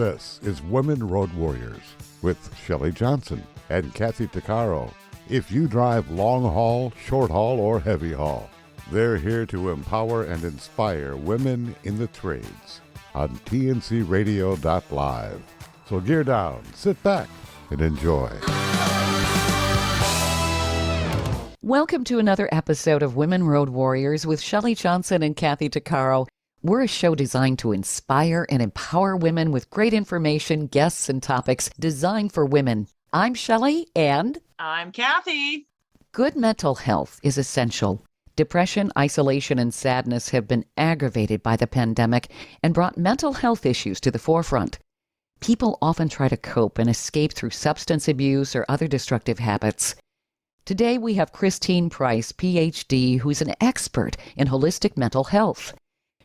This is Women Road Warriors with Shelley Johnson and Kathy Tuccaro. If you drive long haul, short haul, or heavy haul, they're here to empower and inspire women in the trades on tncradio.live. So gear down, sit back, and enjoy. Welcome to another episode of Women Road Warriors with Shelley Johnson and Kathy Tuccaro. We're a show designed to inspire and empower women with great information, guests, and topics designed for women. I'm Shelley, and I'm Kathy. Good mental health is essential. Depression, isolation, and sadness have been aggravated by the pandemic and brought mental health issues to the forefront. People often try to cope and escape through substance abuse or other destructive habits. Today we have Cristine Price, PhD, who's an expert in holistic mental health.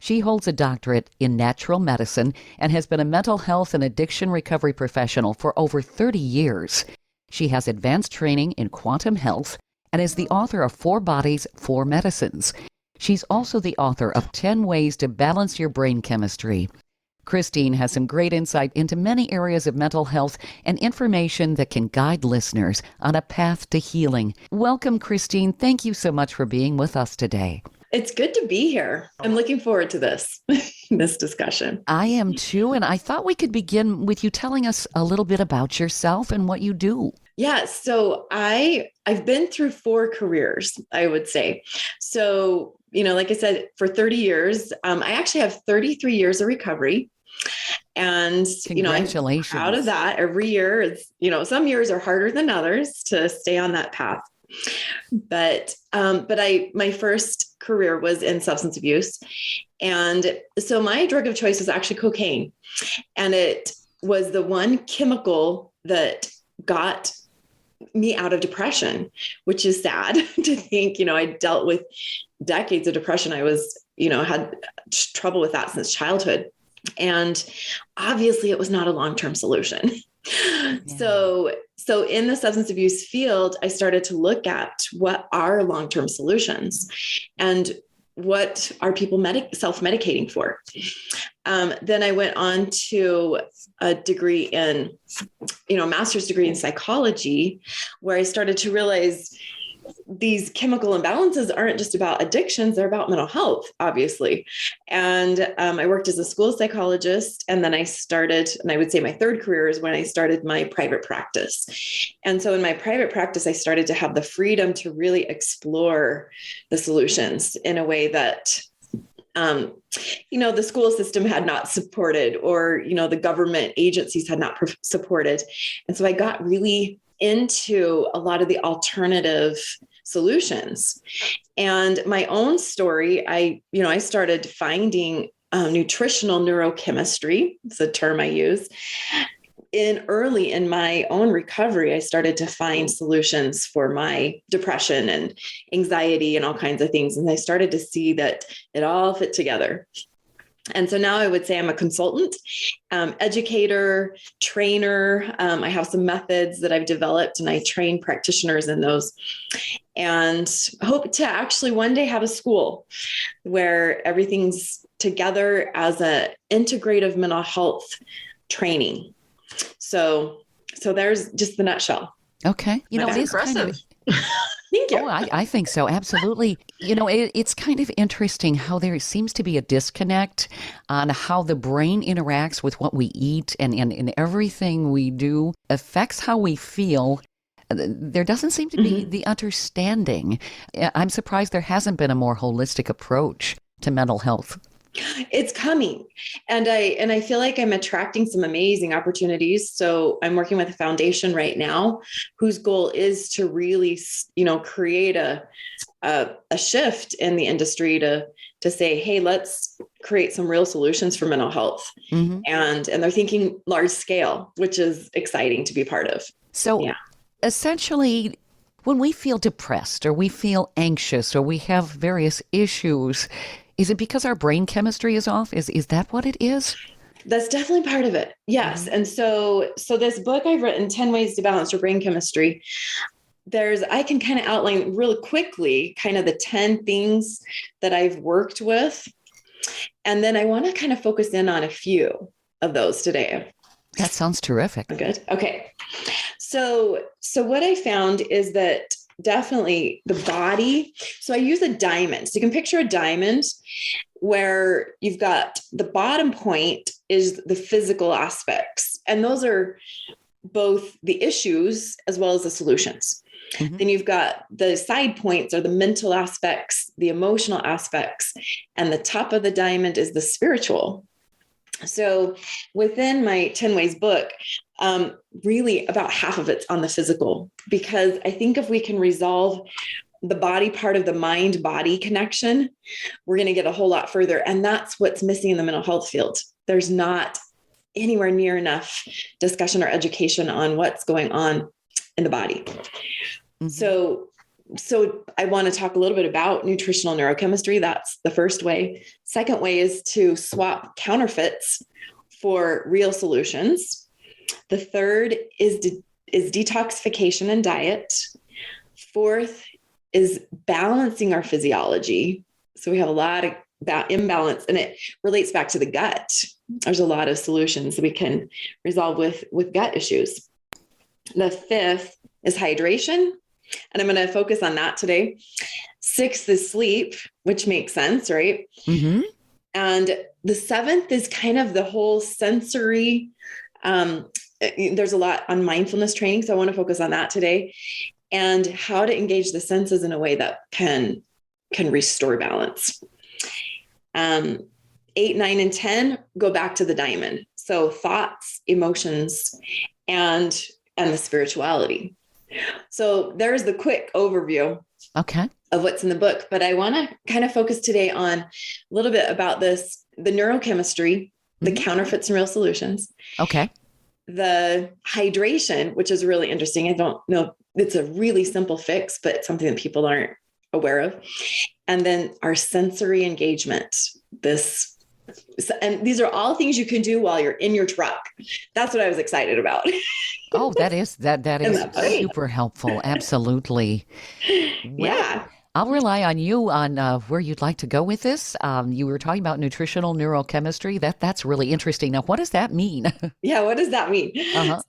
She holds a doctorate in natural medicine and has been a mental health and addiction recovery professional for over 30 years. She has advanced training in quantum health and is the author of 4 Bodies, 4 Medicines. She's also the author of 10 Ways to Balance Your Brain Chemistry. Cristine has some great insight into many areas of mental health and information that can guide listeners on a path to healing. Welcome, Cristine. Thank you so much for being with us today. It's good to be here. I'm looking forward to this discussion. I am too, and I thought we could begin with you telling us a little bit about yourself and what you do. Yeah, so I've been through 4 careers, I would say. So, like I said, for 30 years, I actually have 33 years of recovery. And, Congratulations. I'm proud of that. Every year, it's, some years are harder than others to stay on that path. But my first career was in substance abuse. And so my drug of choice was actually cocaine. And it was the one chemical that got me out of depression, which is sad to think, I dealt with decades of depression. I was, had trouble with that since childhood. And obviously it was not a long-term solution. Yeah. So in the substance abuse field, I started to look at what are long-term solutions and what are people self-medicating for. Then I went on to a degree in, master's degree in psychology, where I started to realize these chemical imbalances aren't just about addictions, they're about mental health, obviously. And I worked as a school psychologist, and then I started, and I would say my third career is when I started my private practice. And so in my private practice, I started to have the freedom to really explore the solutions in a way that the school system had not supported, or, the government agencies had not supported. And so I got really into a lot of the alternative solutions. And my own story, I started finding nutritional neurochemistry. It's a term I use. Early in my own recovery, I started to find solutions for my depression and anxiety and all kinds of things. And I started to see that it all fit together. And so now I would say I'm a consultant, educator, trainer. I have some methods that I've developed, and I train practitioners in those, and hope to actually one day have a school where everything's together as an integrative mental health training. So there's just the nutshell. Okay. That's it is impressive. Thank you. Oh, I think so. Absolutely. It's kind of interesting how there seems to be a disconnect on how the brain interacts with what we eat, and everything we do affects how we feel. There doesn't seem to be the understanding. I'm surprised there hasn't been a more holistic approach to mental health. It's coming. And I feel like I'm attracting some amazing opportunities. So I'm working with a foundation right now whose goal is to really, create a shift in the industry to say, hey, let's create some real solutions for mental health. Mm-hmm. And they're thinking large scale, which is exciting to be part of. So essentially, when we feel depressed or we feel anxious or we have various issues, is it because our brain chemistry is off? Is that what it is? That's definitely part of it. Yes. And so this book I've written, 10 Ways to Balance Your Brain Chemistry, I can kind of outline really quickly kind of the 10 things that I've worked with. And then I want to kind of focus in on a few of those today. That sounds terrific. Good. Okay. So what I found is that definitely the body. So I use a diamond. So you can picture a diamond where you've got the bottom point is the physical aspects. And those are both the issues as well as the solutions. Mm-hmm. Then you've got the side points are the mental aspects, the emotional aspects, and the top of the diamond is the spiritual. So within my 10 Ways book, really about half of it's on the physical, because I think if we can resolve the body part of the mind-body connection, we're going to get a whole lot further. And that's what's missing in the mental health field. There's not anywhere near enough discussion or education on what's going on in the body. Mm-hmm. So I want to talk a little bit about nutritional neurochemistry. That's the first way. Second way is to swap counterfeits for real solutions. The third is detoxification and diet. Fourth is balancing our physiology. So we have a lot of that imbalance, and it relates back to the gut. There's a lot of solutions that we can resolve with gut issues. The fifth is hydration, and I'm going to focus on that today. Sixth is sleep, which makes sense, right? Mm-hmm. And the seventh is kind of the whole sensory. There's a lot on mindfulness training, so I want to focus on that today, and how to engage the senses in a way that can restore balance. 8, 9, and 10 go back to the diamond. So thoughts, emotions, and the spirituality. So there's the quick overview of what's in the book. But I want to kind of focus today on a little bit about the neurochemistry, the counterfeits and real solutions. Okay. The hydration, which is really interesting. I don't know. It's a really simple fix, but it's something that people aren't aware of. And then our sensory engagement, and these are all things you can do while you're in your truck. That's what I was excited about. Oh, that is super helpful. Absolutely. Well, yeah. I'll rely on you on where you'd like to go with this. You were talking about nutritional neurochemistry. That's really interesting. Now, what does that mean? Yeah, what does that mean? Uh-huh.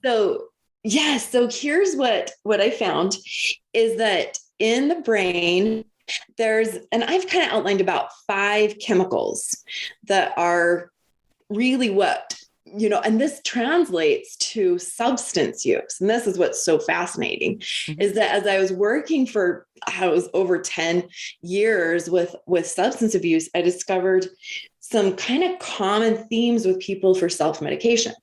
So here's what I found is that in the brain, and I've kind of outlined about 5 chemicals that are really and this translates to substance use. And this is what's so fascinating, is that as I was working for, over 10 years with substance abuse, I discovered some kind of common themes with people for self-medication.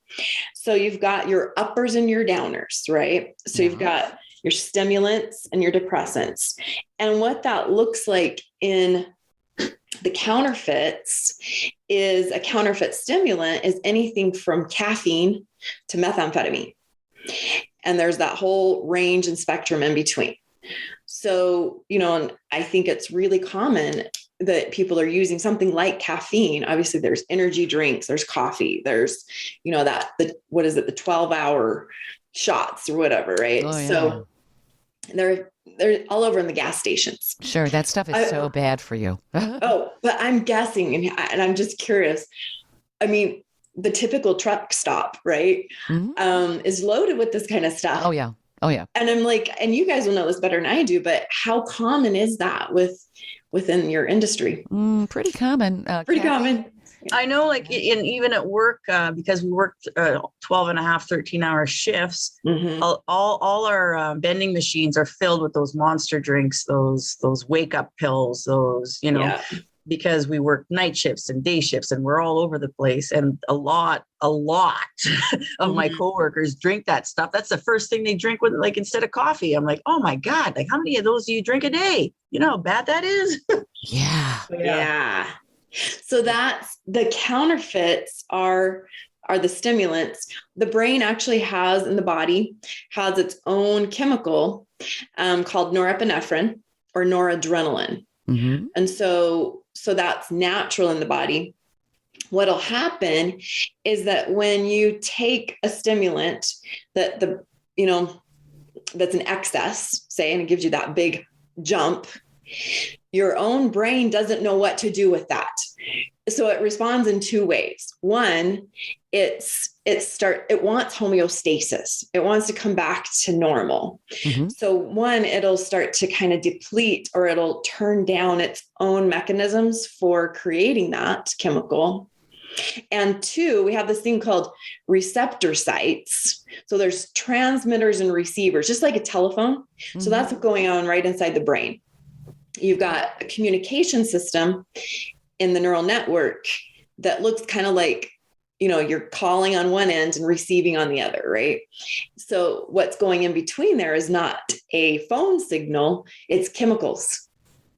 So you've got your uppers and your downers, right? So you've got your stimulants and your depressants. And what that looks like in the counterfeits is a counterfeit stimulant is anything from caffeine to methamphetamine. And there's that whole range and spectrum in between. So, and I think it's really common that people are using something like caffeine. Obviously there's energy drinks, there's coffee, there's, the 12-hour shots or whatever. Right. Oh, yeah. So they're all over in the gas stations. Sure. That stuff is so bad for you. But I'm guessing, and I'm just curious. I mean, the typical truck stop, right, is loaded with this kind of stuff. Oh, yeah. And I'm like, and you guys will know this better than I do, but how common is that within your industry? Pretty common. Pretty common. I know, like, even at work, because we worked 12 and a half, 13-hour shifts, all our vending machines are filled with those monster drinks, those wake up pills, because we work night shifts and day shifts and we're all over the place. And a lot of my coworkers drink that stuff. That's the first thing they drink instead of coffee. I'm like, oh my God, like how many of those do you drink a day? You know how bad that is? Yeah. So that's the counterfeits are the stimulants. The brain actually has its own chemical called norepinephrine or noradrenaline. Mm-hmm. And so that's natural in the body. What'll happen is that when you take a stimulant that's an excess, say, and it gives you that big jump, your own brain doesn't know what to do with that. So it responds in 2 ways. One, it's it wants homeostasis. It wants to come back to normal. Mm-hmm. So one, it'll start to kind of deplete, or it'll turn down its own mechanisms for creating that chemical. And two, we have this thing called receptor sites. So there's transmitters and receivers, just like a telephone. Mm-hmm. So that's what's going on right inside the brain. You've got a communication system in the neural network that looks kind of like, you're calling on one end and receiving on the other, right? So what's going in between there is not a phone signal, it's chemicals.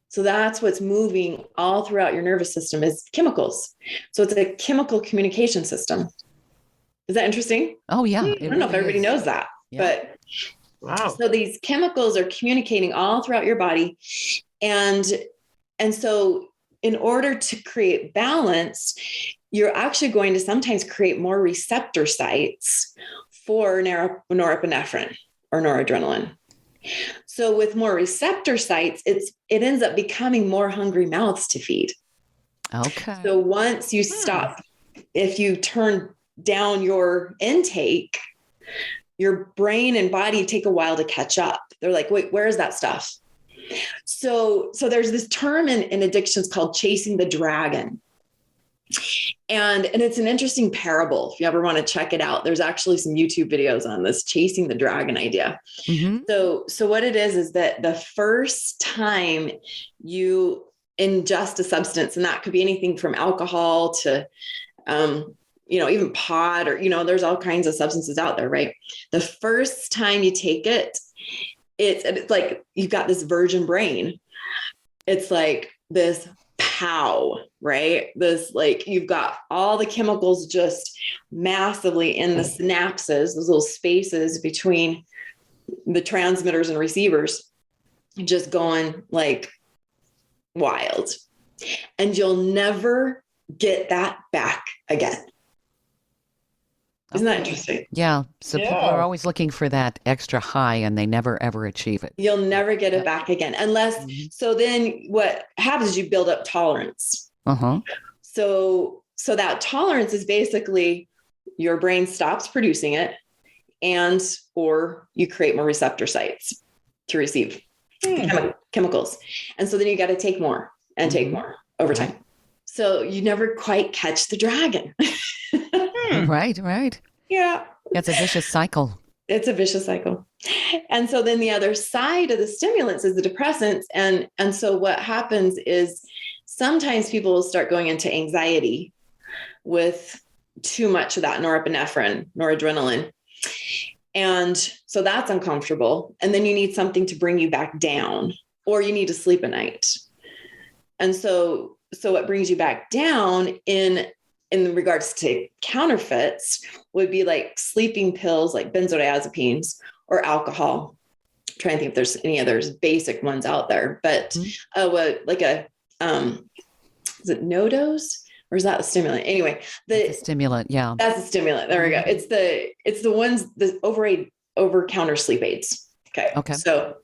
So that's what's moving all throughout your nervous system is chemicals. So it's a chemical communication system. Is that interesting? Oh, yeah. I don't know if everybody knows that, but wow. So these chemicals are communicating all throughout your body. And so in order to create balance, you're actually going to sometimes create more receptor sites for norepinephrine or noradrenaline. So with more receptor sites, it ends up becoming more hungry mouths to feed. Okay. So once you stop, if you turn down your intake, your brain and body take a while to catch up. They're like, wait, where's that stuff? So there's this term in addictions called chasing the dragon. And it's an interesting parable. If you ever want to check it out, there's actually some YouTube videos on this chasing the dragon idea. Mm-hmm. So what it is that the first time you ingest a substance, and that could be anything from alcohol to, even pot, or, there's all kinds of substances out there, right? The first time you take it, it's like you've got this virgin brain. It's like this pow, right? This, like, you've got all the chemicals just massively in the synapses, those little spaces between the transmitters and receivers, just going like wild. And you'll never get that back again. Isn't that interesting? Yeah. So people are always looking for that extra high and they never, ever achieve it. You'll never get it back again unless, so then what happens is you build up tolerance. Uh-huh. So that tolerance is basically your brain stops producing it, or you create more receptor sites to receive chemicals. And so then you got to take more and take more over time. So you never quite catch the dragon. Right. Yeah. It's a vicious cycle. It's a vicious cycle. And so then the other side of the stimulants is the depressants. And so what happens is sometimes people will start going into anxiety with too much of that norepinephrine, noradrenaline. And so that's uncomfortable. And then you need something to bring you back down, or you need to sleep at night. And so what brings you back down in regards to counterfeits would be like sleeping pills, like benzodiazepines, or alcohol. I'm trying to think if there's any other basic ones out there, but is it no-dose, or is that a stimulant? Anyway, the stimulant. Yeah. That's a stimulant. There we go. It's the ones, the over-counter sleep aids. Okay. So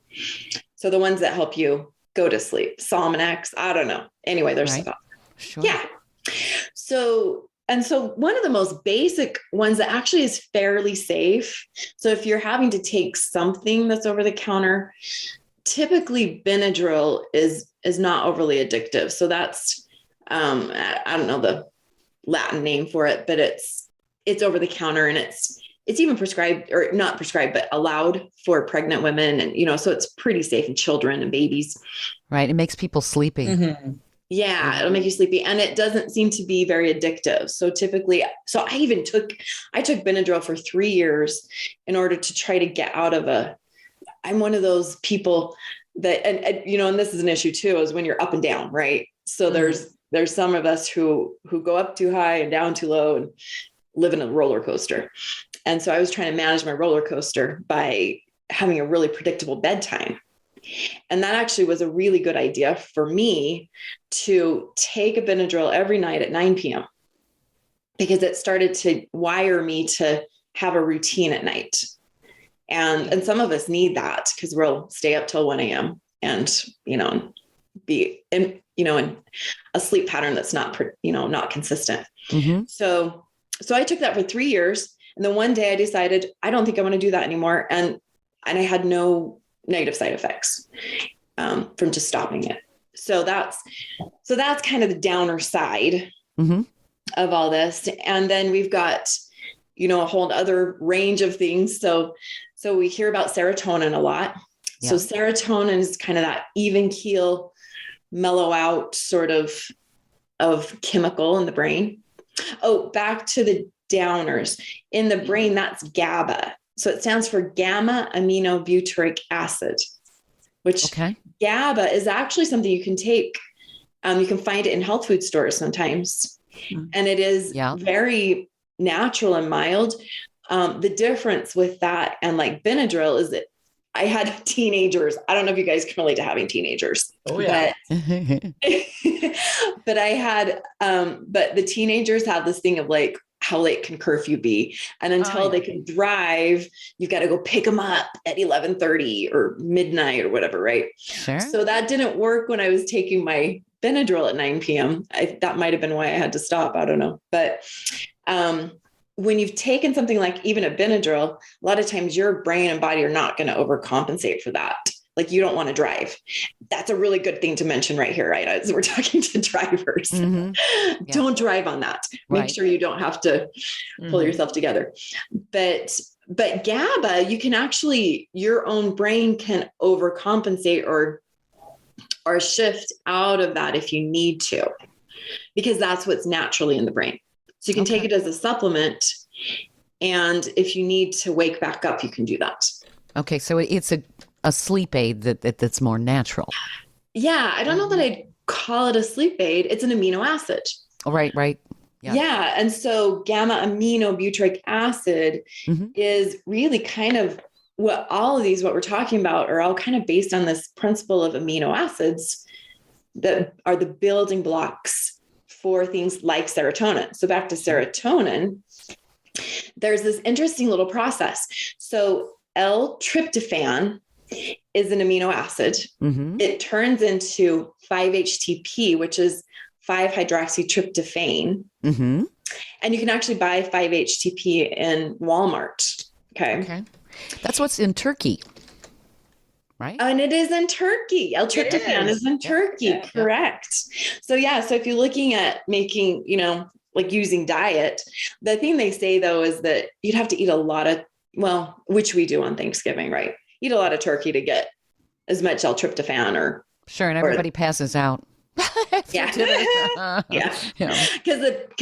the ones that help you go to sleep, Salmonex, I don't know. Anyway, there's stuff. Sure. Yeah. So one of the most basic ones that actually is fairly safe. So if you're having to take something that's over the counter, typically Benadryl is not overly addictive. So that's, I don't know the Latin name for it, but it's over the counter, and it's even prescribed, or not prescribed, but allowed for pregnant women. And, so it's pretty safe in children and babies. Right. It makes people sleepy. Mm-hmm. Yeah, it'll make you sleepy, and it doesn't seem to be very addictive. So typically, I took Benadryl for 3 years in order to try to get out of I'm one of those people that, and this is an issue too, is when you're up and down, right? So there's some of us who go up too high and down too low and live in a roller coaster. And so I was trying to manage my roller coaster by having a really predictable bedtime. And that actually was a really good idea for me to take a Benadryl every night at 9 p.m. because it started to wire me to have a routine at night. And some of us need that because we'll stay up till 1 a.m. and, be in a sleep pattern that's not consistent. Mm-hmm. So So I took that for 3 years. And then one day I decided, I don't think I want to do that anymore. And I had no negative side effects from just stopping it. So that's kind of the downer side of all this. And then we've got, a whole other range of things. So we hear about serotonin a lot. Yeah. So serotonin is kind of that even keel, mellow out sort of chemical in the brain. Oh, back to the downers in the brain. That's GABA. So it stands for gamma aminobutyric acid, which GABA is actually something you can take. You can find it in health food stores sometimes. And it is very natural and mild. The difference with that and like Benadryl is that I had teenagers. I don't know if you guys can relate to having teenagers. Oh yeah. But I had, but the teenagers have this thing of like, how late can curfew be? And until they can drive, you've got to go pick them up at 11:30 or midnight or whatever. Right. Sure. So that didn't work when I was taking my Benadryl at 9 p.m. That might've been why I had to stop. I don't know. But, when you've taken something like even a Benadryl, a lot of times your brain and body are not going to overcompensate for that. Like you don't want to drive. That's a really good thing to mention right here, right? As we're talking to drivers, don't drive on that. Make sure you don't have to pull yourself together. But GABA, you can actually, your own brain can overcompensate or shift out of that if you need to, because that's what's naturally in the brain. So you can take it as a supplement. And if you need to wake back up, you can do that. Okay. So it's a sleep aid that's more natural. Yeah. I don't know that I'd call it a sleep aid. It's an amino acid. Oh, right. Yeah. And so gamma aminobutyric acid is really kind of what we're talking about are all kind of based on this principle of amino acids that are the building blocks for things like serotonin. So back to serotonin, there's this interesting little process. So L-tryptophan is an amino acid. It turns into 5-HTP, which is 5-hydroxytryptophan. And you can actually buy 5-HTP in Walmart. Okay. That's what's in turkey, right? And it is in turkey. L-tryptophan is in turkey. Correct. So so if you're looking at making, like using diet, the thing they say though, is that you'd have to eat a lot of, which we do on Thanksgiving, right? Eat a lot of turkey to get as much L-tryptophan or. Sure. And everybody passes out. Because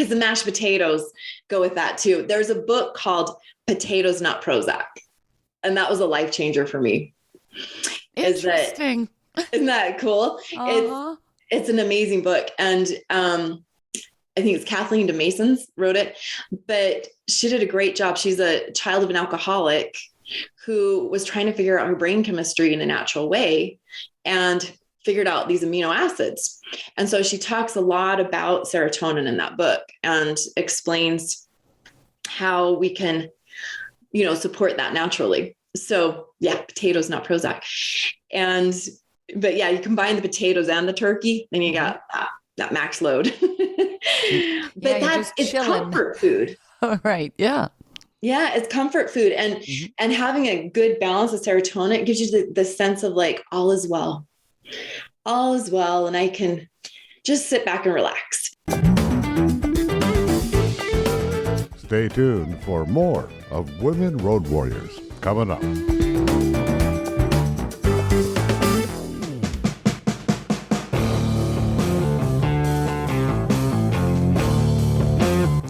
the mashed potatoes go with that too. There's a book called Potatoes Not Prozac. And that was a life changer for me. Interesting. Isn't that cool? It's an amazing book. And I think it's Kathleen DeMasons wrote it, but she did a great job. She's a child of an alcoholic who was trying to figure out her brain chemistry in a natural way and figured out these amino acids. And so she talks a lot about serotonin in that book and explains how we can, support that naturally. So potatoes, not Prozac. But you combine the potatoes and the turkey, then you got that max load. But it's comfort food. All right. Yeah. Yeah. It's comfort food. And having a good balance of serotonin gives you the sense of like, all is well. All is well. And I can just sit back and relax. Stay tuned for more of Women Road Warriors coming up.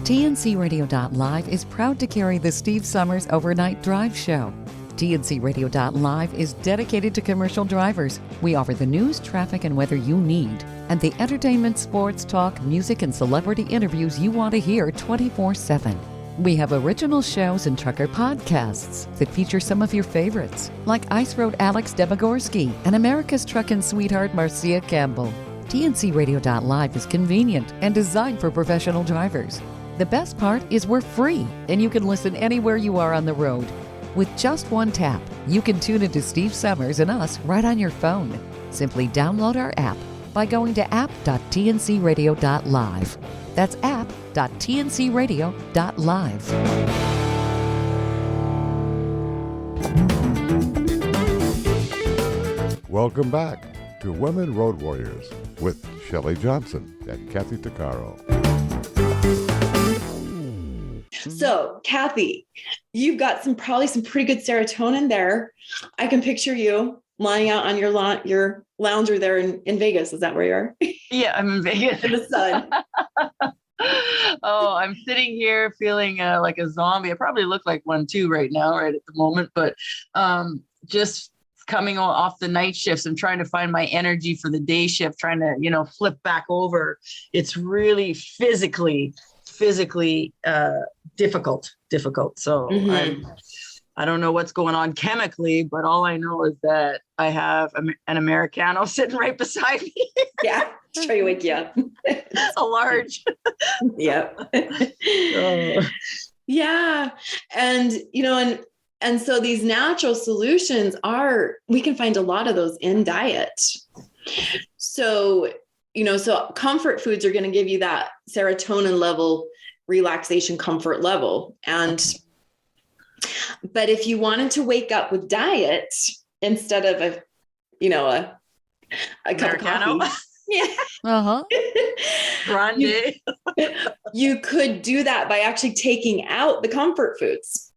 TNCRadio.live is proud to carry the Steve Summers Overnight Drive Show. TNCRadio.live is dedicated to commercial drivers. We offer the news, traffic, and weather you need, and the entertainment, sports, talk, music, and celebrity interviews you want to hear 24/7. We have original shows and trucker podcasts that feature some of your favorites, like Ice Road Alex Debogorski and America's Truckin' Sweetheart Marcia Campbell. TNCRadio.live is convenient and designed for professional drivers. The best part is we're free, and you can listen anywhere you are on the road. With just one tap, you can tune into Steve Summers and us right on your phone. Simply download our app by going to app.tncradio.live. That's app.tncradio.live. Welcome back to Women Road Warriors with Shelley Johnson and Kathy Tuccaro. So, Kathy, you've got probably some pretty good serotonin there. I can picture you lying out on your lounger there in Vegas. Is that where you are? Yeah, I'm in Vegas. In the sun. Oh, I'm sitting here feeling like a zombie. I probably look like one too right now, right at the moment, but just coming off the night shifts and trying to find my energy for the day shift, trying to, flip back over. It's really physically difficult. So I don't know what's going on chemically, but all I know is that I have an Americano sitting right beside me. Yeah, try to wake you up. It's a large. Yep. Yeah. And, and so these natural solutions we can find a lot of those in diet. So, so comfort foods are going to give you that serotonin level, relaxation, comfort level. But if you wanted to wake up with diet instead of a cup of coffee, yeah. Grande. You could do that by actually taking out the comfort foods.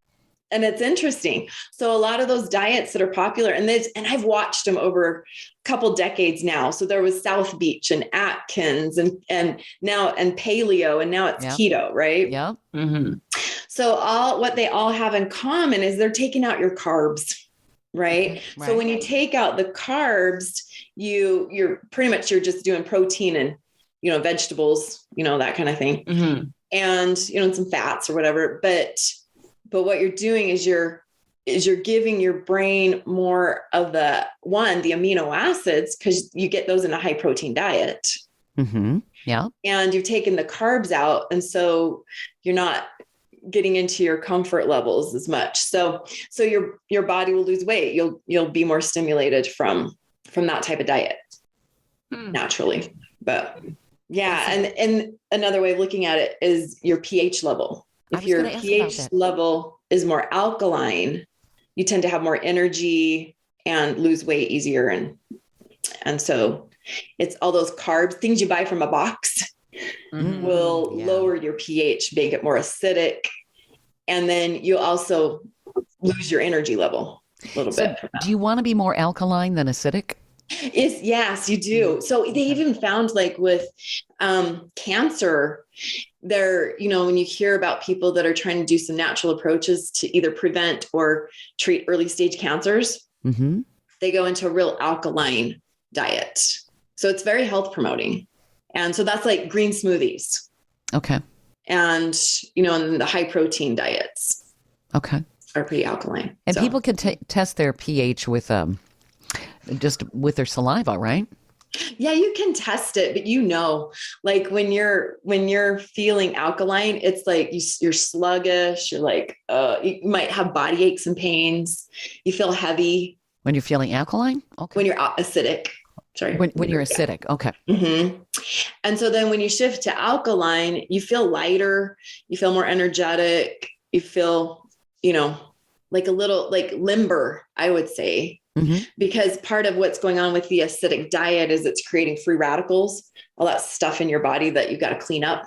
And it's interesting. So a lot of those diets that are popular, and I've watched them over a couple decades now. So there was South Beach and Atkins and paleo, and now it's keto, right? Yeah. Mm-hmm. So what they all have in common is they're taking out your carbs, right? So when you take out the carbs, you're just doing protein and, vegetables, that kind of thing. Mm-hmm. And, some fats or whatever. But what you're doing is you're giving your brain more of the amino acids, because you get those in a high protein diet. Mm-hmm. Yeah. And you've taken the carbs out. And so you're not getting into your comfort levels as much. So your body will lose weight. You'll be more stimulated from that type of diet naturally. But yeah. And another way of looking at it is your pH level. If your pH level is more alkaline, you tend to have more energy and lose weight easier. And so it's all those carbs, things you buy from a box will lower your pH, make it more acidic. And then you also lose your energy level a little bit. Do you want to be more alkaline than acidic? Yes, you do. So they even found, like, with cancer, there, when you hear about people that are trying to do some natural approaches to either prevent or treat early stage cancers, they go into a real alkaline diet. So it's very health promoting. And so that's like green smoothies. Okay. And, and the high protein diets. Okay. Are pretty alkaline. And people can test their pH with just with their saliva, right? Yeah, you can test it, but like when you're feeling alkaline, it's like you're sluggish. You're like, you might have body aches and pains. You feel heavy. When you're feeling alkaline? Okay. When you're acidic. Sorry. When you're acidic. Okay. Mm-hmm. And so then when you shift to alkaline, you feel lighter. You feel more energetic. You feel, like a little like limber, I would say. Because part of what's going on with the acidic diet is it's creating free radicals, all that stuff in your body that you've got to clean up.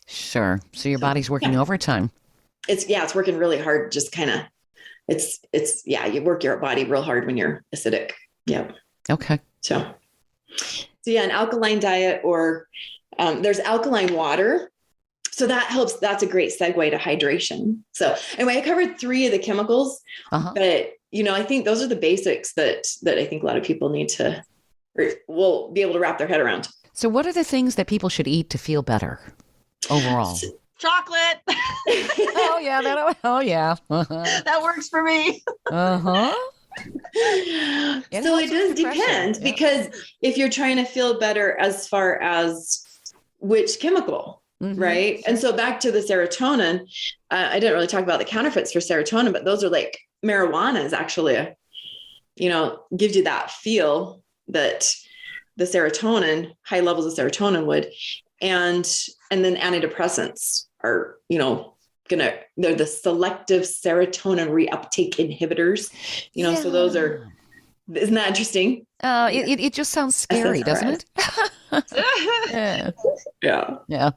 Sure. So your body's working overtime. It's working really hard. Just kind of, you work your body real hard when you're acidic. Yeah. Okay. So yeah, an alkaline diet, or there's alkaline water. So that helps. That's a great segue to hydration. So anyway, I covered 3 of the chemicals, but I think those are the basics that I think a lot of people need to, or will be able to wrap their head around. So what are the things that people should eat to feel better overall? Chocolate. Oh yeah. That works for me. So it does depend, because if you're trying to feel better as far as which chemical, right? And so back to the serotonin, I didn't really talk about the counterfeits for serotonin, but those are like, marijuana is actually gives you that feel that the serotonin, high levels of serotonin would. And then antidepressants are, they're the selective serotonin reuptake inhibitors, so those are, isn't that interesting? It just sounds scary, doesn't it? Yeah. Yeah.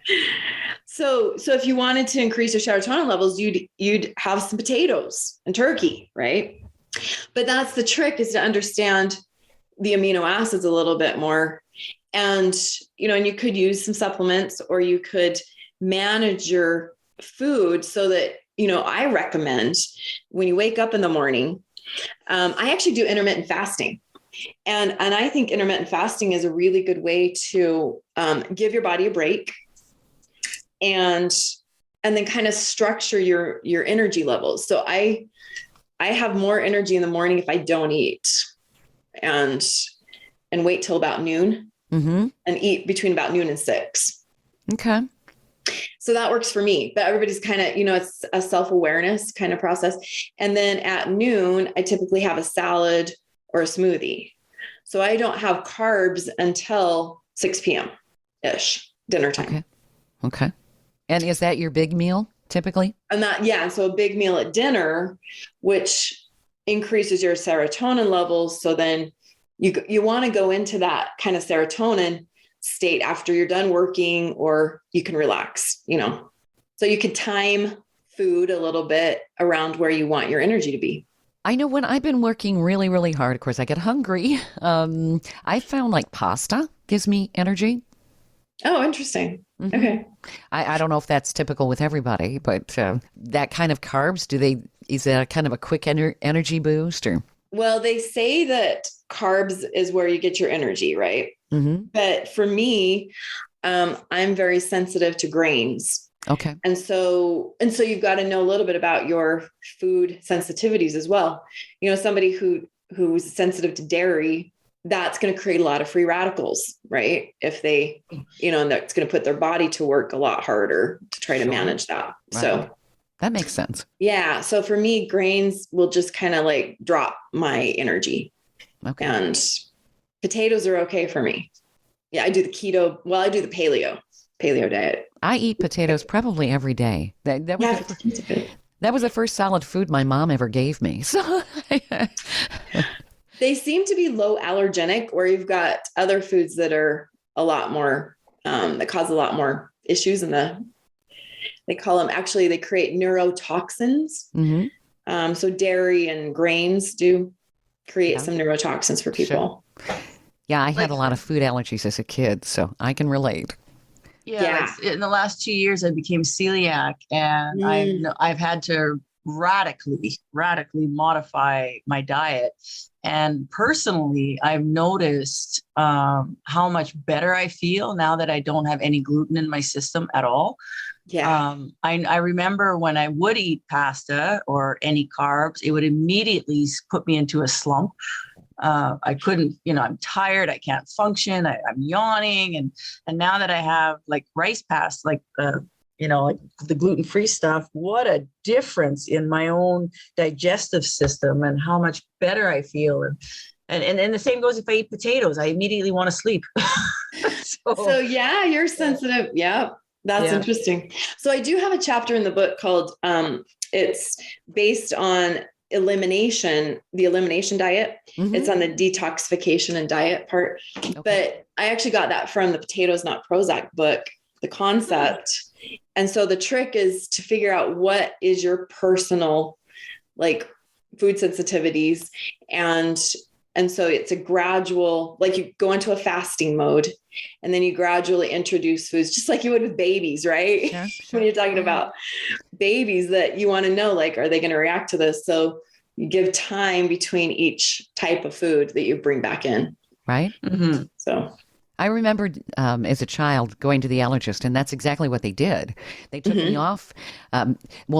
So if you wanted to increase your serotonin levels, you'd have some potatoes and turkey, right? But that's the trick, is to understand the amino acids a little bit more. And, and you could use some supplements, or you could manage your food so that, I recommend when you wake up in the morning, I actually do intermittent fasting. And I think intermittent fasting is a really good way to give your body a break and then kind of structure your energy levels. So I have more energy in the morning if I don't eat and wait till about noon. Mm-hmm. And eat between about noon and 6. Okay. So that works for me, but everybody's kind of, it's a self-awareness kind of process. And then at noon, I typically have a salad or a smoothie. So I don't have carbs until 6 p.m. ish, dinner time. Okay. And is that your big meal typically? And so a big meal at dinner, which increases your serotonin levels. So then you want to go into that kind of serotonin state after you're done working, or you can relax, so you could time food a little bit around where you want your energy to be. I know when I've been working really, really hard, of course, I get hungry. I found like pasta gives me energy. Oh, interesting. Mm-hmm. Okay. I don't know if that's typical with everybody, but that kind of carbs, is that a kind of a quick energy boost, or? Well, they say that carbs is where you get your energy, right? Mm-hmm. But for me, I'm very sensitive to grains. Okay. And so you've got to know a little bit about your food sensitivities as well. Somebody who's sensitive to dairy, that's going to create a lot of free radicals, right? If they, and that's going to put their body to work a lot harder to try to manage that. Right. So that makes sense. Yeah. So for me, grains will just kind of like drop my energy. Okay. And potatoes are okay for me. Yeah. I do the keto. Well, I do the paleo diet. I eat potatoes probably every day. That was the first solid food my mom ever gave me. So they seem to be low allergenic, where you've got other foods that are a lot more, that cause a lot more issues they call them, actually, they create neurotoxins. Mm-hmm. So dairy and grains do create some neurotoxins for people. Sure. Yeah, I had a lot of food allergies as a kid, so I can relate. Yeah. In the last 2 years, I became celiac, and I've had to radically modify my diet. And personally, I've noticed how much better I feel now that I don't have any gluten in my system at all. Yeah. I remember when I would eat pasta or any carbs, it would immediately put me into a slump. I couldn't, I'm tired. I can't function. I'm yawning. And now that I have like rice pasta, like the gluten-free stuff, what a difference in my own digestive system and how much better I feel. And the same goes if I eat potatoes, I immediately want to sleep. So yeah, you're sensitive. Yeah. That's interesting. So I do have a chapter in the book called, it's based on the elimination diet. Mm-hmm. It's on the detoxification and diet part. Okay. But I actually got that from the Potatoes Not Prozac book, the concept. And so the trick is to figure out what is your personal, like, food sensitivities. And so it's a gradual, like, you go into a fasting mode and then you gradually introduce foods, just like you would with babies, right? Sure. When you're talking about babies, that you want to know, like, are they going to react to this? So you give time between each type of food that you bring back in. Right. Mm-hmm. So I remembered as a child going to the allergist, and that's exactly what they did. They took me off.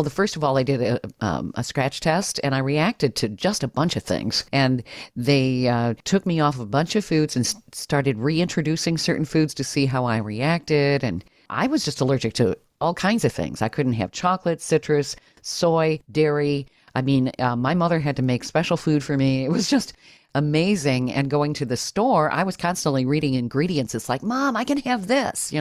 First of all, they did a scratch test, and I reacted to just a bunch of things. And they took me off a bunch of foods and started reintroducing certain foods to see how I reacted. And I was just allergic to all kinds of things. I couldn't have chocolate, citrus, soy, dairy. I mean, my mother had to make special food for me. It was just amazing. And going to the store, I was constantly reading ingredients. It's like, Mom, I can have this,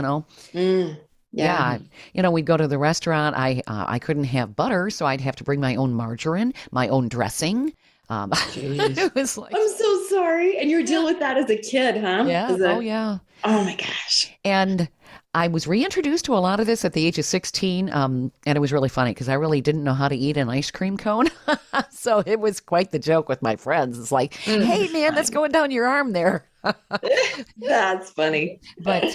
Yeah. We'd go to the restaurant. I couldn't have butter, so I'd have to bring my own margarine, my own dressing. It was like, I'm so sorry. And you're dealing with that as a kid, huh? yeah. Oh, yeah. Oh my gosh. And I was reintroduced to a lot of this at the age of 16. And it was really funny because I really didn't know how to eat an ice cream cone. So it was quite the joke with my friends. It's like, hey, man, that's going down your arm there. That's funny. But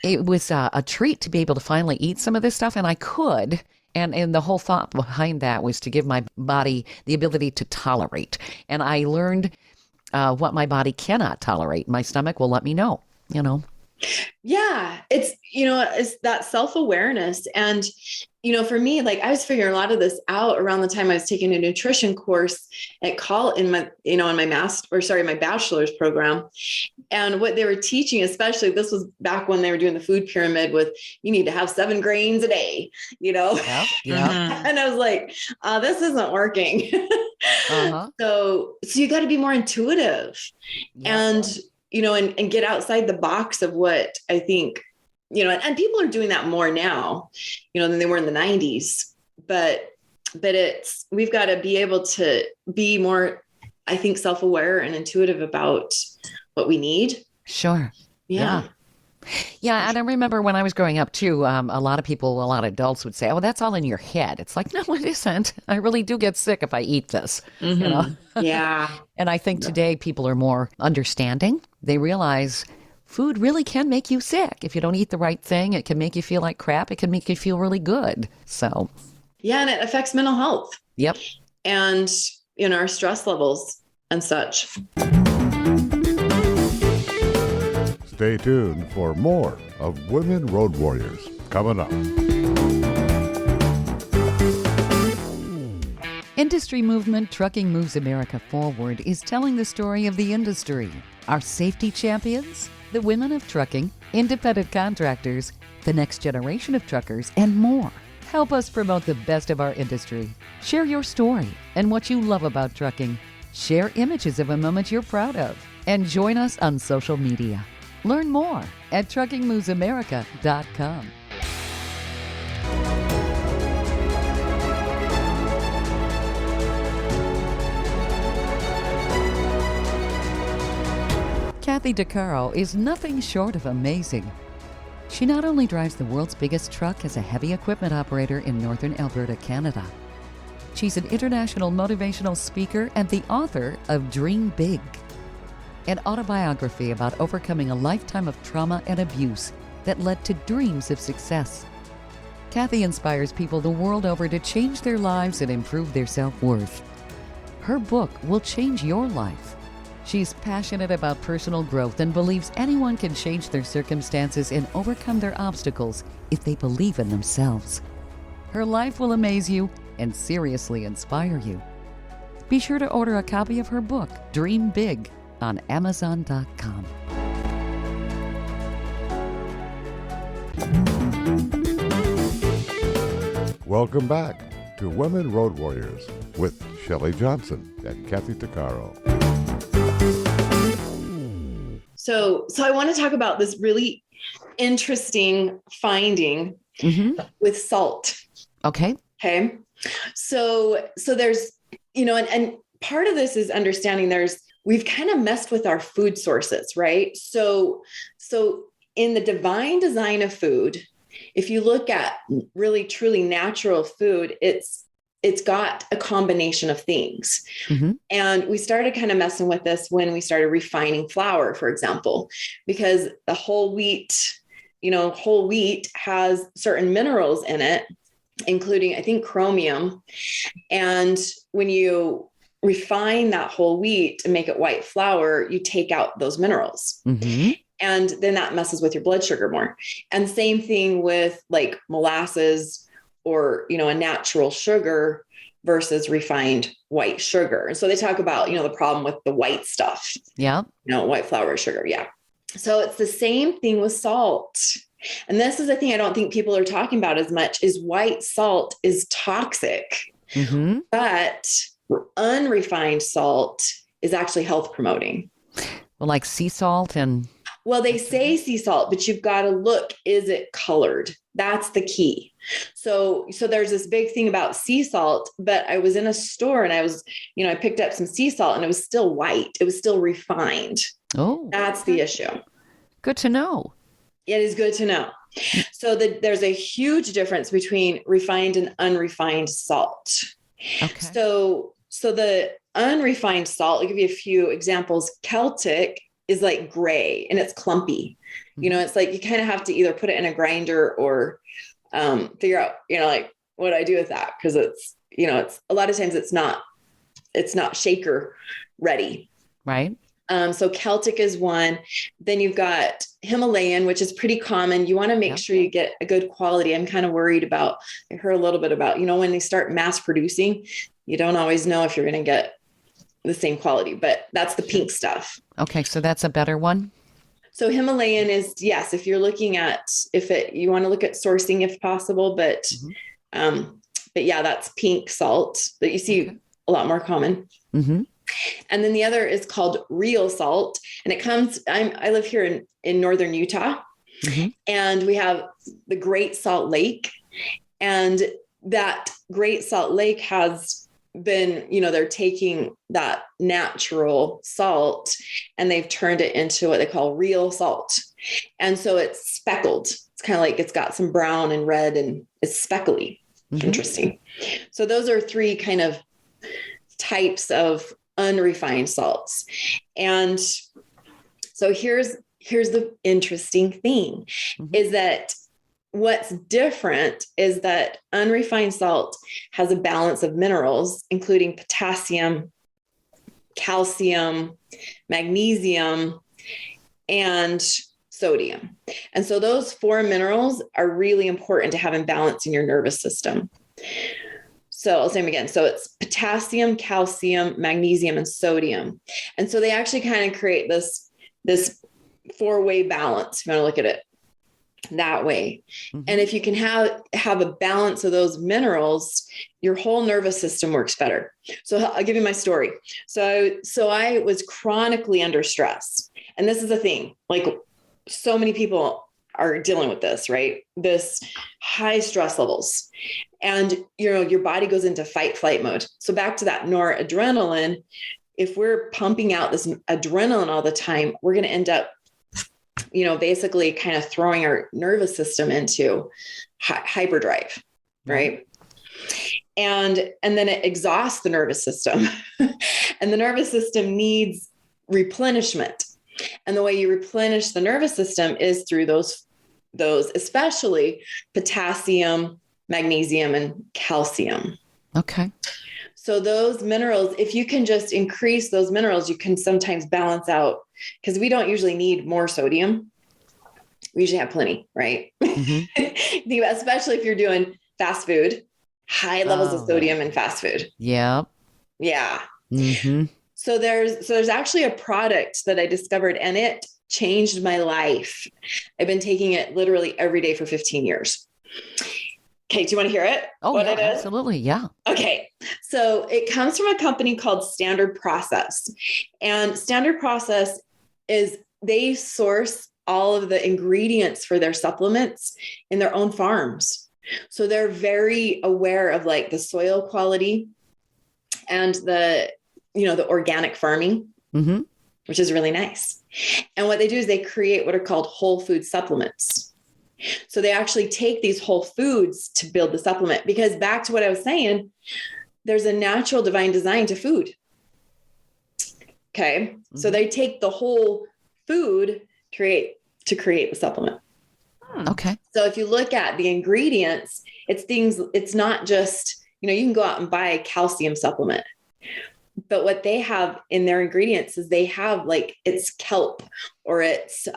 it was a treat to be able to finally eat some of this stuff. And I could. And the whole thought behind that was to give my body the ability to tolerate. And I learned what my body cannot tolerate. My stomach will let me know. Yeah, it's that self-awareness. And, for me, like I was figuring a lot of this out around the time I was taking a nutrition course at college in my bachelor's program. And what they were teaching, especially this was back when they were doing the food pyramid with, you need to have 7 grains a day, Yeah. And I was like, this isn't working. So you got to be more intuitive and get outside the box of what I think, and people are doing that more now, than they were in the 90s, but we've got to be able to be more, I think, self-aware and intuitive about what we need. Sure. Yeah. Yeah. And I remember when I was growing up too, a lot of adults would say, oh, that's all in your head. It's like, no, it isn't. I really do get sick if I eat this, Yeah. And I think today people are more understanding. They realize food really can make you sick. If you don't eat the right thing, it can make you feel like crap. It can make you feel really good. So. Yeah. And it affects mental health. Yep. And, our stress levels and such. Stay tuned for more of Women Road Warriors coming up. Industry movement Trucking Moves America Forward is telling the story of the industry. Our safety champions, the women of trucking, independent contractors, the next generation of truckers, and more. Help us promote the best of our industry. Share your story and what you love about trucking. Share images of a moment you're proud of. And join us on social media. Learn more at truckingmovesamerica.com. Kathy Tuccaro is nothing short of amazing. She not only drives the world's biggest truck as a heavy equipment operator in northern Alberta, Canada. She's an international motivational speaker and the author of Dream Big, an autobiography about overcoming a lifetime of trauma and abuse that led to dreams of success. Kathy inspires people the world over to change their lives and improve their self-worth. Her book will change your life. She's passionate about personal growth and believes anyone can change their circumstances and overcome their obstacles if they believe in themselves. Her life will amaze you and seriously inspire you. Be sure to order a copy of her book, Dream Big, on Amazon.com. Welcome back to Women Road Warriors with Shelley Johnson and Kathy Tuccaro. So I want to talk about this really interesting finding with salt. Okay. Okay. So there's, and part of this is understanding we've kind of messed with our food sources, right? So in the divine design of food, if you look at really truly natural food, it's got a combination of things. And we started kind of messing with this when we started refining flour, for example, because the whole wheat has certain minerals in it, including, I think, chromium. And when you refine that whole wheat and make it white flour, you take out those minerals. And then that messes with your blood sugar more. And same thing with like molasses or, a natural sugar versus refined white sugar. And so they talk about, the problem with the white stuff. Yeah. White flour sugar. Yeah. So it's the same thing with salt. And this is the thing I don't think people are talking about as much is white salt is toxic. But unrefined salt is actually health promoting. Well, like sea salt and... Well, they say sea salt, but you've got to look, is it colored? That's the key. So there's this big thing about sea salt, but I was in a store and I picked up some sea salt and it was still white. It was still refined. Oh, that's the issue. Good to know. It is good to know. So there's a huge difference between refined and unrefined salt. Okay. So the unrefined salt, I'll give you a few examples. Celtic is like gray and it's clumpy. It's like you kind of have to either put it in a grinder or figure out, like what I do with that. Cause it's a lot of times it's not shaker ready. Right. So Celtic is one. Then you've got Himalayan, which is pretty common. You want to make sure you get a good quality. I'm kind of worried about, I heard a little bit about, when they start mass producing, you don't always know if you're going to get the same quality, but that's the pink stuff. Okay. So that's a better one. So Himalayan is, yes, if you're looking at, you want to look at sourcing if possible, but yeah, that's pink salt that you see a lot more common. Mm-hmm. And then the other is called real salt. And it comes, I live here in northern Utah, and we have the Great Salt Lake, and that Great Salt Lake has been, they're taking that natural salt and they've turned it into what they call real salt. And so it's speckled. It's kind of like it's got some brown and red and it's speckly. Interesting. So those are three kind of types of unrefined salts. And so here's the interesting thing is that what's different is that unrefined salt has a balance of minerals, including potassium, calcium, magnesium, and sodium. And so those four minerals are really important to have in balance in your nervous system. So I'll say them again. So it's potassium, calcium, magnesium, and sodium. And so they actually kind of create this four-way balance, if you want to look at it that way. And if you can have a balance of those minerals, your whole nervous system works better. So I'll give you my story. So I was chronically under stress. And this is the thing, like so many people are dealing with this, right? This high stress levels. And, your body goes into fight flight mode. So back to that noradrenaline, if we're pumping out this adrenaline all the time, we're going to end up, basically kind of throwing our nervous system into hyperdrive, right? And then it exhausts the nervous system and the nervous system needs replenishment. And the way you replenish the nervous system is through those, especially potassium, magnesium, and calcium. Okay. So those minerals, if you can just increase those minerals, you can sometimes balance out, because we don't usually need more sodium. We usually have plenty, right? Especially if you're doing fast food, high levels of sodium in fast food. Yeah. Yeah. So there's actually a product that I discovered and it changed my life. I've been taking it literally every day for 15 years. Okay. Do you want to hear it? Oh, what yeah, it is? absolutely. Yeah. Okay. So it comes from a company called Standard Process, and Standard Process is they source all of the ingredients for their supplements in their own farms. So they're very aware of like the soil quality and the organic farming, which is really nice. And what they do is they create what are called whole food supplements. So they actually take these whole foods to build the supplement, because back to what I was saying, there's a natural divine design to food. Okay. So they take the whole food to create the supplement. Okay. So if you look at the ingredients, it's not just, you can go out and buy a calcium supplement, but what they have in their ingredients is they have like, it's kelp or it's,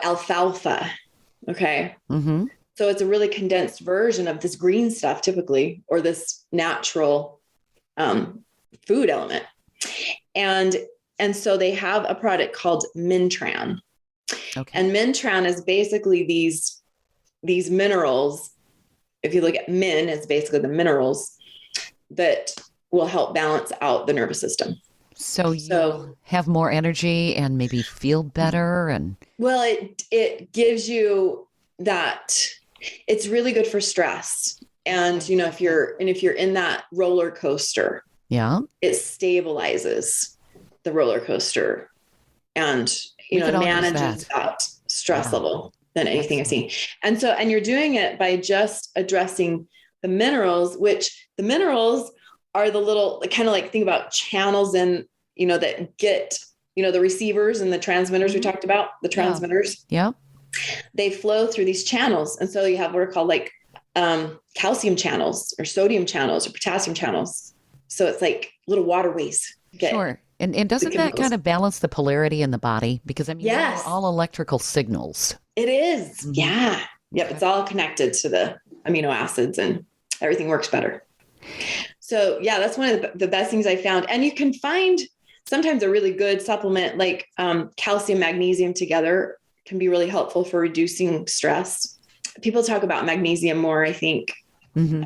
alfalfa. Okay. So it's a really condensed version of this green stuff typically, or this natural, food element. And so they have a product called Mintran. Okay. And Mintran is basically these minerals if you look at min, it's basically the minerals that will help balance out the nervous system. So you have more energy and maybe feel better. And well, it gives you that. It's really good for stress. And, you know, if you're in that roller coaster, it stabilizes the roller coaster and, you know, manages that stress level than anything I've seen. And so, and you're doing it by just addressing the minerals, which the minerals are the little, kind of like, think about channels in, you know, that get, you know, the receivers and the transmitters we talked about, the transmitters. Yeah. They flow through these channels. And so you have what are called like calcium channels or sodium channels or potassium channels. So it's like little waterways. Sure. And doesn't that kind of balance the polarity in the body? Because I mean, they're all electrical signals. It is. Mm-hmm. Yeah. Yep. It's all connected to the amino acids and everything works better. So yeah, that's one of the best things I found. And you can find sometimes a really good supplement like calcium, magnesium together can be really helpful for reducing stress. People talk about magnesium more, I think,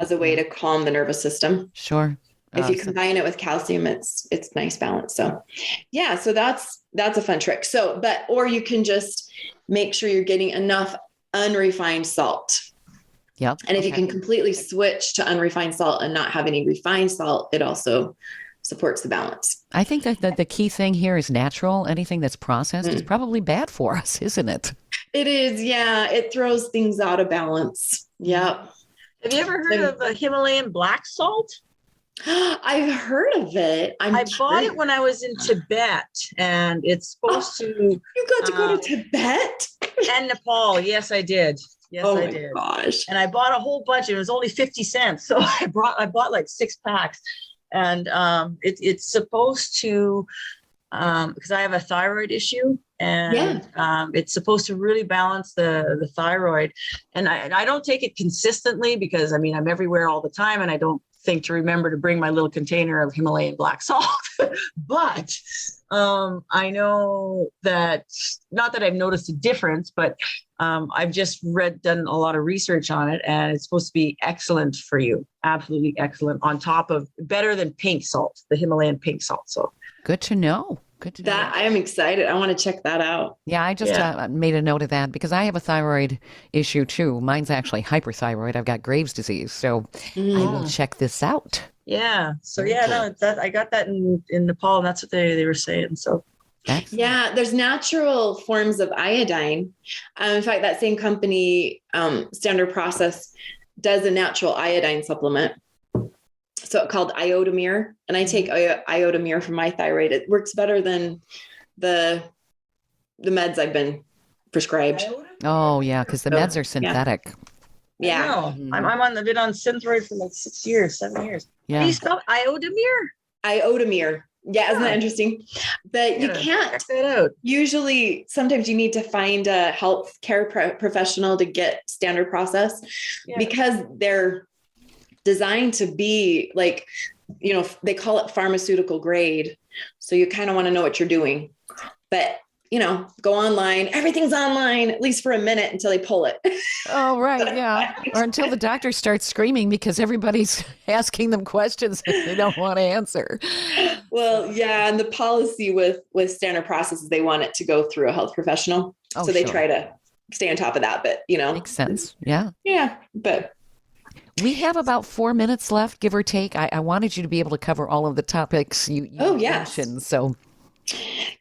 as a way to calm the nervous system. Sure. If you combine it with calcium, it's nice balance. So yeah, so that's a fun trick. So, or you can just make sure you're getting enough unrefined salt. Yep. And if you can completely switch to unrefined salt and not have any refined salt, it also supports the balance. I think that the key thing here is natural. Anything that's processed is probably bad for us, isn't it? It is. Yeah. It throws things out of balance. Yep. Have you ever heard of Himalayan black salt? I've heard of it. I bought it when I was in Tibet, and it's supposed to. You got to go to Tibet and Nepal. Yes, I did. Yes, I did. Gosh. And I bought a whole bunch. It was only 50 cents, so I bought like 6 packs, and it's supposed to. Because I have a thyroid issue, and it's supposed to really balance the thyroid. And I don't take it consistently because I mean I'm everywhere all the time, and I don't think to remember to bring my little container of Himalayan black salt. But I know that, not that I've noticed a difference, but I've just done a lot of research on it, and it's supposed to be excellent for you. Absolutely excellent, on top of better than pink salt, the Himalayan pink salt. So good to know. Good to know. I am excited. I want to check that out. Yeah, I just made a note of that because I have a thyroid issue too. Mine's actually hyperthyroid. I've got Graves' disease. So I will check this out. Yeah. So I got that in Nepal, and that's what they were saying. So yeah, there's natural forms of iodine. In fact, that same company, Standard Process, does a natural iodine supplement. So it's called Iodomir, and I take Iodomir for my thyroid. It works better than the meds I've been prescribed. Oh yeah, because the meds are synthetic. Yeah, I've been on Synthroid for like 6 years, 7 years. Yeah, how do you spell Iodomir? Iodomir. Yeah, isn't that interesting? But you can't. Check that out. Usually, sometimes you need to find a healthcare professional to get Standard Process because they're designed to be like, you know, they call it pharmaceutical grade. So you kind of want to know what you're doing, but you know, go online, everything's online, at least for a minute until they pull it. Oh, right. Yeah. Or until the doctor starts screaming because everybody's asking them questions that they don't want to answer. Well, yeah. And the policy with Standard Process is they want it to go through a health professional. So they try to stay on top of that, but you know, makes sense. Yeah. Yeah. But we have about 4 minutes left, give or take. I wanted you to be able to cover all of the topics you mentioned. So,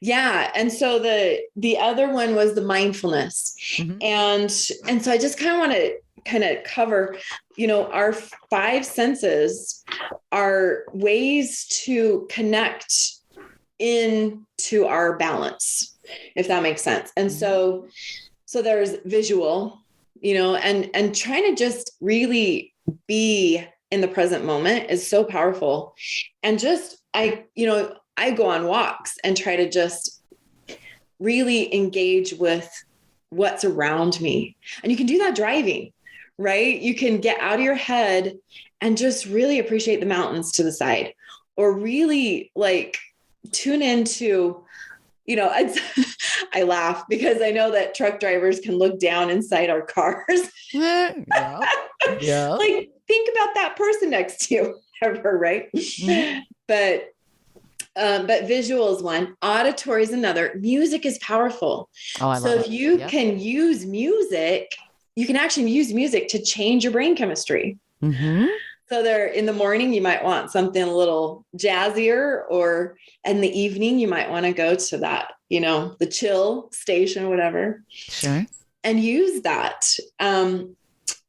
yeah. And so the other one was the mindfulness. And so I just kind of want to cover, you know, our 5 senses are ways to connect into our balance, if that makes sense. And so there's visual, you know, and trying to just really be in the present moment is so powerful. And just, I go on walks and try to just really engage with what's around me. And you can do that driving, right? You can get out of your head and just really appreciate the mountains to the side, or really like tune into, you know, I laugh because I know that truck drivers can look down inside our cars. Yeah. Yeah. Like, think about that person next to you, whatever, right? Mm-hmm. But visual is one, auditory is another. Music is powerful. Oh, I so love if it. you Yep. can use music, you can actually use music to change your brain chemistry. Mm-hmm. So there in the morning, you might want something a little jazzier, or in the evening, you might want to go to that, the chill station, whatever. Sure. And use that. And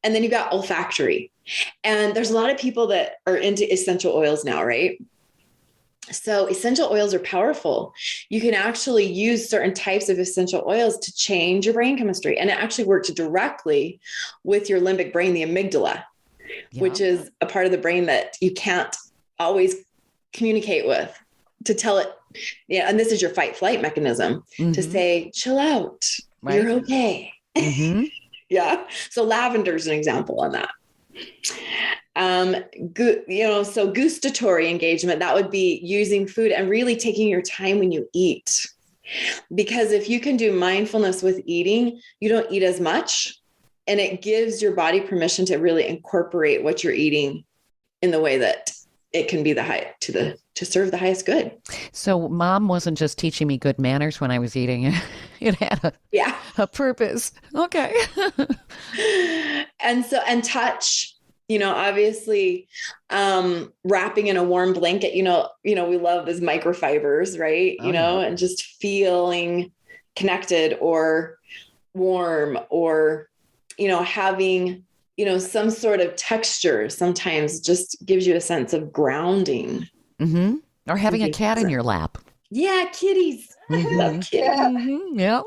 then you've got olfactory. And there's a lot of people that are into essential oils now, right? So essential oils are powerful. You can actually use certain types of essential oils to change your brain chemistry. And it actually works directly with your limbic brain, the amygdala, which is a part of the brain that you can't always communicate with, to tell it, and this is your fight flight mechanism, to say, chill out, you're okay. Mm-hmm. Yeah. So lavender is an example on that. So gustatory engagement, that would be using food and really taking your time when you eat. Because if you can do mindfulness with eating, you don't eat as much, and it gives your body permission to really incorporate what you're eating in the way that it can be to serve the highest good. So Mom wasn't just teaching me good manners when I was eating. It had a purpose. Okay. And touch, obviously, wrapping in a warm blanket, we love those microfibers, right? And just feeling connected or warm, or, having, some sort of texture sometimes just gives you a sense of grounding. Mm-hmm. Or having a cat in your lap. Yeah, kitties. Mm-hmm. I love kitties. Mm-hmm. Yeah.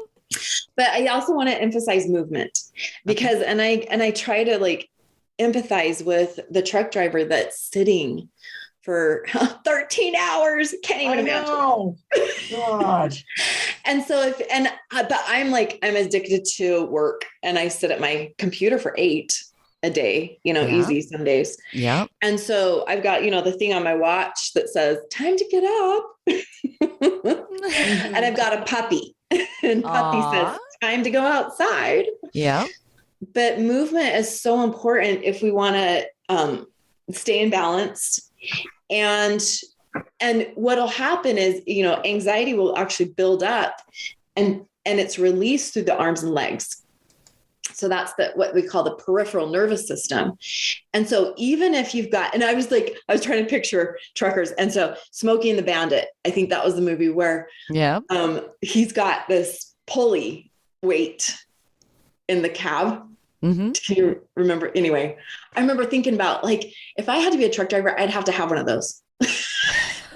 But I also want to emphasize movement, because, and I try to empathize with the truck driver that's sitting for 13 hours. Can't even imagine. God. And so but I'm addicted to work, and I sit at my computer for 8 a day, easy some days. Yeah. And so I've got, the thing on my watch that says time to get up. And I've got a puppy, and puppy says time to go outside. Yeah. But movement is so important if we want to stay in balance. And what'll happen is, anxiety will actually build up, and it's released through the arms and legs. So that's what we call the peripheral nervous system. And so even if you've got, and I was trying to picture truckers. And so Smokey and the Bandit, I think that was the movie where he's got this pulley weight in the cab. Mm-hmm. Do you remember? Anyway, I remember thinking about, if I had to be a truck driver, I'd have to have one of those.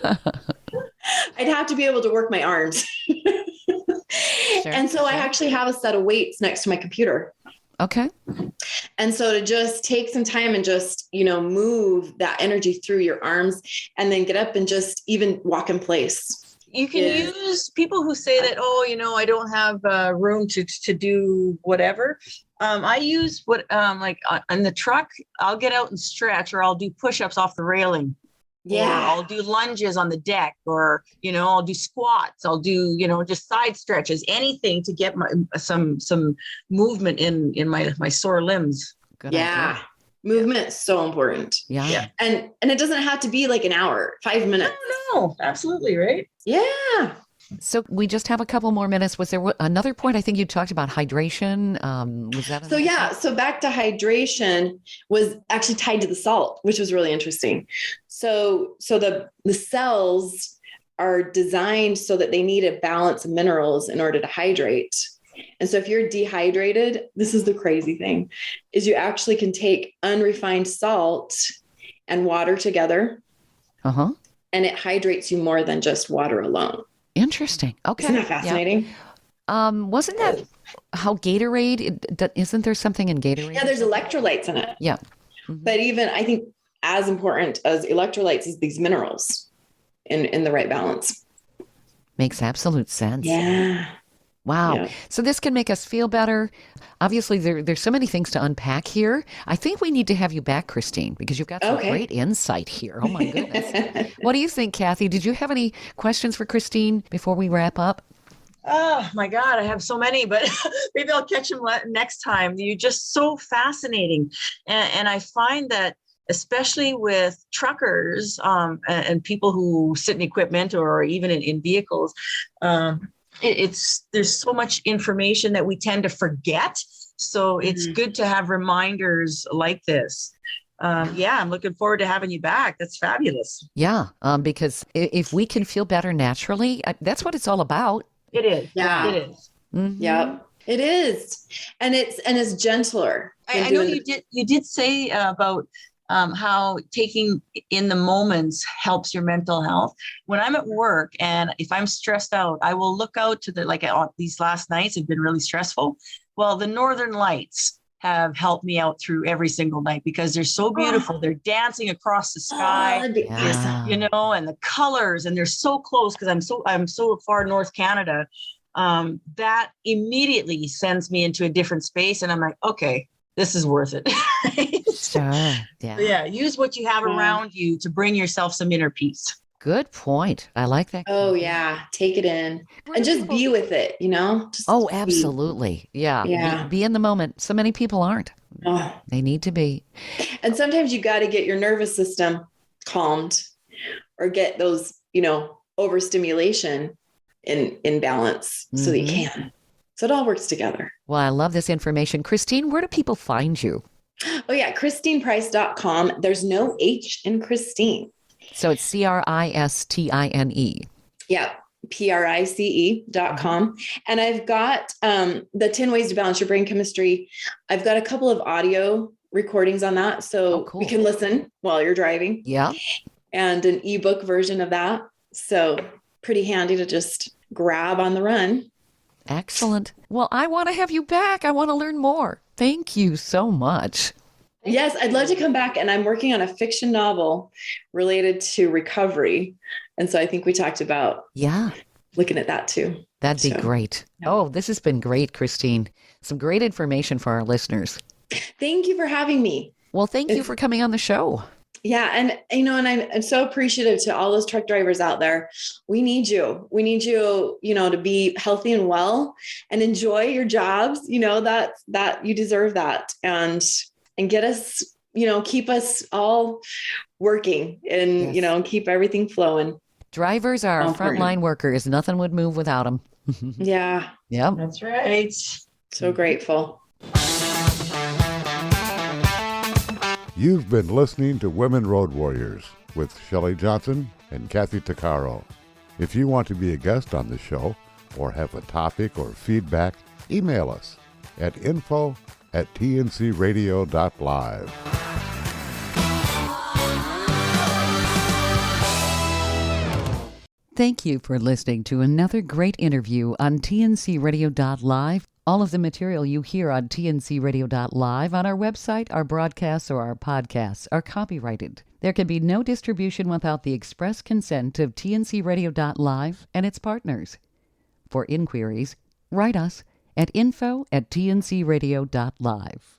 I'd have to be able to work my arms. Sure, and so I actually have a set of weights next to my computer. Okay. And so to just take some time and just, move that energy through your arms, and then get up and just even walk in place. You can use people who say that, I don't have room to do whatever. I use on the truck, I'll get out and stretch, or I'll do push-ups off the railing. Yeah. Or I'll do lunges on the deck, or, I'll do squats. I'll do, just side stretches, anything to get some movement in my sore limbs. Good idea. Movement is so important. Yeah. And it doesn't have to be an hour, 5 minutes. No, absolutely. Right. Yeah. So we just have a couple more minutes. Was there another point? I think you talked about hydration. Was that? So back to hydration was actually tied to the salt, which was really interesting. So the cells are designed so that they need a balance of minerals in order to hydrate. And so if you're dehydrated, this is the crazy thing, is you actually can take unrefined salt and water together. Uh-huh. And it hydrates you more than just water alone. Interesting. Okay. Isn't that fascinating? Yeah. Wasn't that how Gatorade, isn't there something in Gatorade? Yeah, there's electrolytes in it. Yeah. Mm-hmm. But even I think as important as electrolytes is these minerals in the right balance. Makes absolute sense. Yeah. Wow. Yeah. So this can make us feel better. Obviously, there's so many things to unpack here. I think we need to have you back, Cristine, because you've got some great insight here. Oh, my goodness. What do you think, Kathy? Did you have any questions for Cristine before we wrap up? Oh my God, I have so many, but maybe I'll catch them next time. You're just so fascinating. And I find that especially with truckers and people who sit in equipment or even in vehicles, there's so much information that we tend to forget. So it's good to have reminders like this. Yeah, I'm looking forward to having you back. That's fabulous. Yeah, because if we can feel better naturally, that's what it's all about. It is. Yeah. It is. Mm-hmm. Yeah, it is. And it's gentler. I know you did say about how taking in the moments helps your mental health. When I'm at work and if I'm stressed out, I will look out to these last nights have been really stressful. Well, the Northern Lights have helped me out through every single night because they're so beautiful. They're dancing across the sky, and the colors, and they're so close because I'm so far North Canada. That immediately sends me into a different space, and I'm like, okay, this is worth it. Sure. Yeah. Use what you have around you to bring yourself some inner peace. Good point. I like that. Oh yeah. Take it in and just be with it, Just absolutely. Yeah. Yeah. Be in the moment. So many people aren't. Oh. They need to be. And sometimes you got to get your nervous system calmed or get those, overstimulation in balance so that you can. So it all works together. Well, I love this information. Cristine, where do people find you? Oh yeah. CristinePrice.com. There's no H in Cristine. So it's CRISTINE. Yeah. PRICE.com. And I've got the 10 ways to balance your brain chemistry. I've got a couple of audio recordings on that. So cool. You can listen while you're driving. Yeah. And an ebook version of that. So pretty handy to just grab on the run. Excellent. Well, I want to have you back. I want to learn more. Thank you so much. Yes, I'd love to come back. And I'm working on a fiction novel related to recovery. And so I think we talked about looking at that too. That'd be great. Yeah. Oh, this has been great, Cristine. Some great information for our listeners. Thank you for having me. Well, thank you for coming on the show. Yeah. And, and I'm so appreciative to all those truck drivers out there. We need you. We need you, to be healthy and well and enjoy your jobs. That you deserve that. And get us, keep us all working and, keep everything flowing. Drivers are frontline workers. Nothing would move without them. Yeah. Yeah. That's right. So grateful. You've been listening to Women Road Warriors with Shelley Johnson and Kathy Tuccaro. If you want to be a guest on the show or have a topic or feedback, email us at info@tncradio.live. Thank you for listening to another great interview on tncradio.live. All of the material you hear on tncradio.live on our website, our broadcasts, or our podcasts are copyrighted. There can be no distribution without the express consent of tncradio.live and its partners. For inquiries, write us at info@tncradio.live.